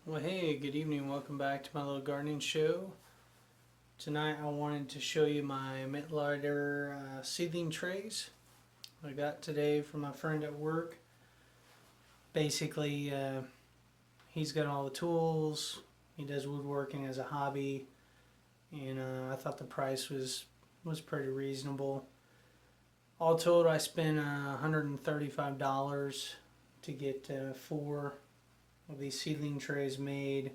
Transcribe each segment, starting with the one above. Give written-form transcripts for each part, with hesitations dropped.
Well, hey, good evening. Welcome back to my little gardening show. Tonight I wanted to show you my Mittleider seedling trays I got today from my friend at work. Basically, he's got all the tools. He does woodworking as a hobby, and I thought the price was pretty reasonable. All told, I spent $135 to get 4 of these seedling trays made,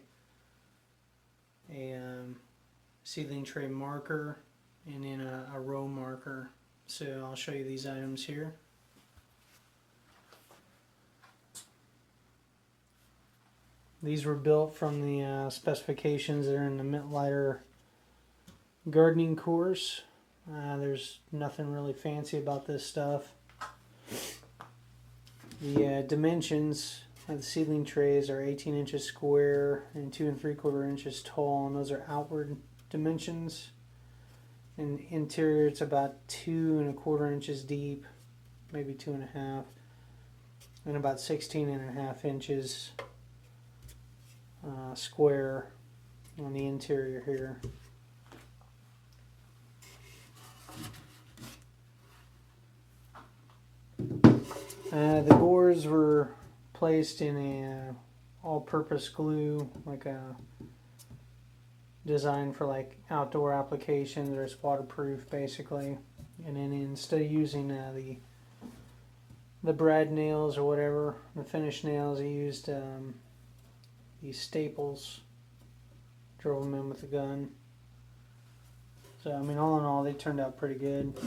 a seedling tray marker, and then a row marker. So I'll show you these items here. These were built from the specifications that are in the Mittleider Gardening Course. There's nothing really fancy about this stuff. The dimensions of the seedling trays are 18 inches square and 2 3/4 inches tall, and those are outward dimensions. In the interior, it's about 2 1/4 inches deep, maybe 2.5, and about 16.5 inches square on the interior here. The boards were placed in a all-purpose glue, like a design for like outdoor applications. It's waterproof basically, and then instead of using the brad nails or whatever, the finish nails, I used these staples. Drove them in with a gun. So I mean, all in all, they turned out pretty good.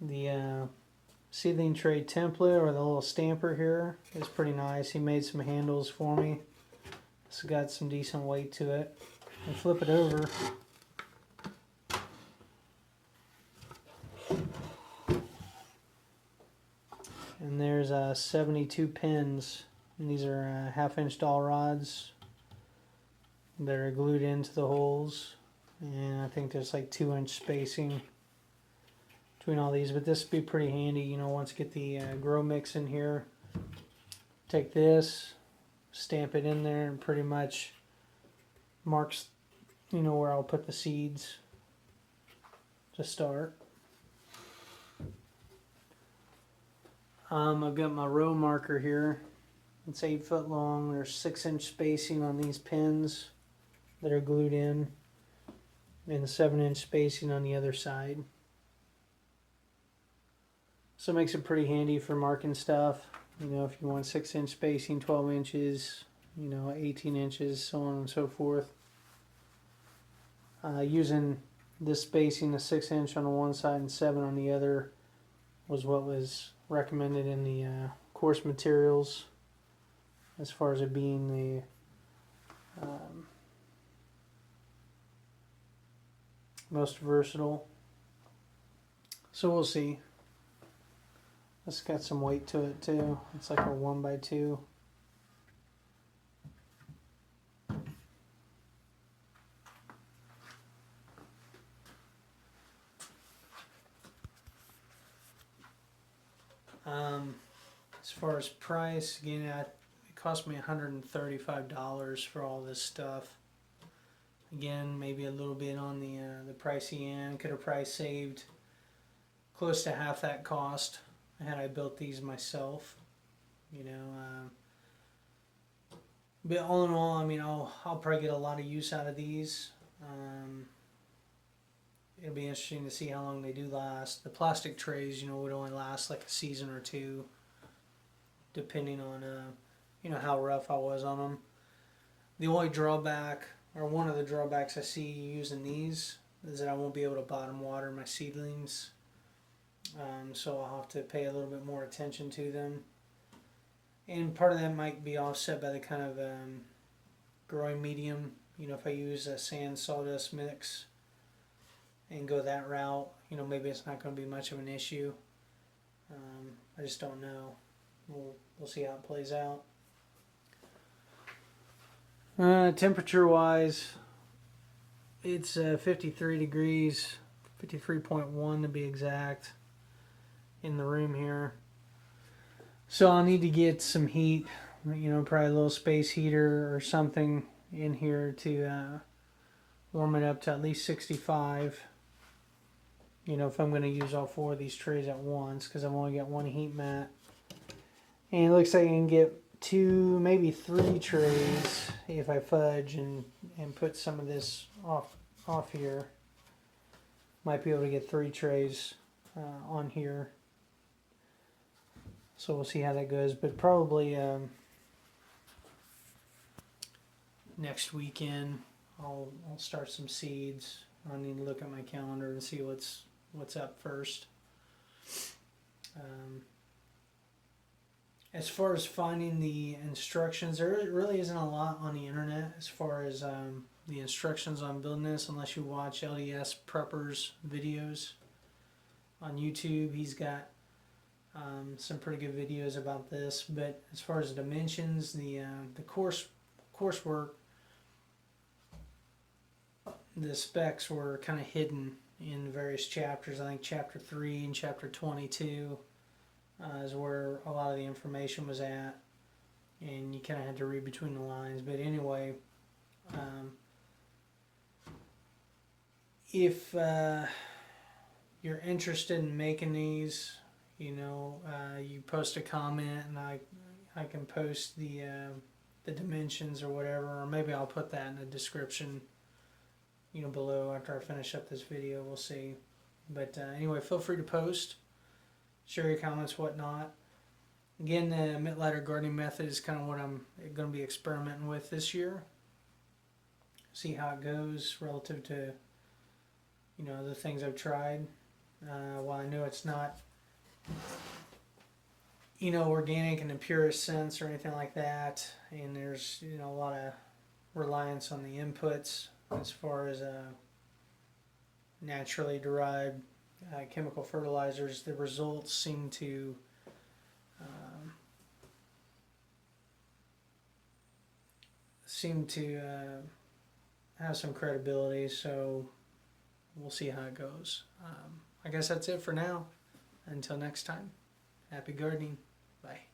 The seedling tray template, or the little stamper here, is pretty nice. He made some handles for me. It's got some decent weight to it. I flip it over. And there's 72 pins. And these are 1/2-inch dowel rods that are glued into the holes. And I think there's like 2-inch spacing between all these, but this would be pretty handy, you know, once you get the grow mix in here. Take this, stamp it in there, and pretty much marks, you know, where I'll put the seeds to start. I've got my row marker here. It's 8 foot long. There's 6-inch spacing on these pins that are glued in, and 7-inch spacing on the other side. So it makes it pretty handy for marking stuff. You know, if you want 6-inch spacing, 12 inches, you know, 18 inches, so on and so forth. Using this spacing, a 6-inch on the one side and 7 on the other, was what was recommended in the course materials, as far as it being the most versatile. So we'll see. It's got some weight to it too. It's like a 1x2. As far as price, again, it cost me $135 for all this stuff. Again, maybe a little bit on the pricey end. Could have probably saved close to half that cost had I built these myself, you know. But all in all, I mean, I'll probably get a lot of use out of these. It'll be interesting to see how long they do last. The plastic trays, you know, would only last like a season or two, depending on, you know, how rough I was on them. The only drawback, or one of the drawbacks I see using these, is that I won't be able to bottom water my seedlings. So I'll have to pay a little bit more attention to them. And part of that might be offset by the kind of growing medium. You know, if I use a sand sawdust mix and go that route, you know, maybe it's not going to be much of an issue. I just don't know. We'll see how it plays out. Temperature wise, it's 53 degrees 53.1 to be exact, in the room here. So I'll need to get some heat, probably a little space heater or something in here to warm it up to at least 65. If I'm going to use all 4 of these trays at once, because I've only got 1 heat mat. And it looks like I can get 2, maybe 3 trays if I fudge and put some of this off here. Might be able to get 3 trays on here. So we'll see how that goes. But probably next weekend I'll start some seeds. I need to look at my calendar and see what's up first. As far as finding the instructions, there really isn't a lot on the internet as far as the instructions on building this, unless you watch LDS Prepper's videos on YouTube. He's got some pretty good videos about this. But as far as dimensions, the coursework, the specs were kind of hidden in various chapters. I think chapter 3 and chapter 22 is where a lot of the information was at, and you kind of had to read between the lines. But anyway, if you're interested in making these, you post a comment and I can post the dimensions or whatever, or maybe I'll put that in the description below after I finish up this video. We'll see. But anyway, feel free to post, share your comments, whatnot. Again, the Mittleider gardening method is kind of what I'm going to be experimenting with this year. See how it goes relative to the things I've tried. While I know it's not organic in the purest sense or anything like that, and there's a lot of reliance on the inputs as far as naturally derived chemical fertilizers, the results seem to have some credibility, so we'll see how it goes. I guess that's it for now. Until next time, happy gardening. Bye.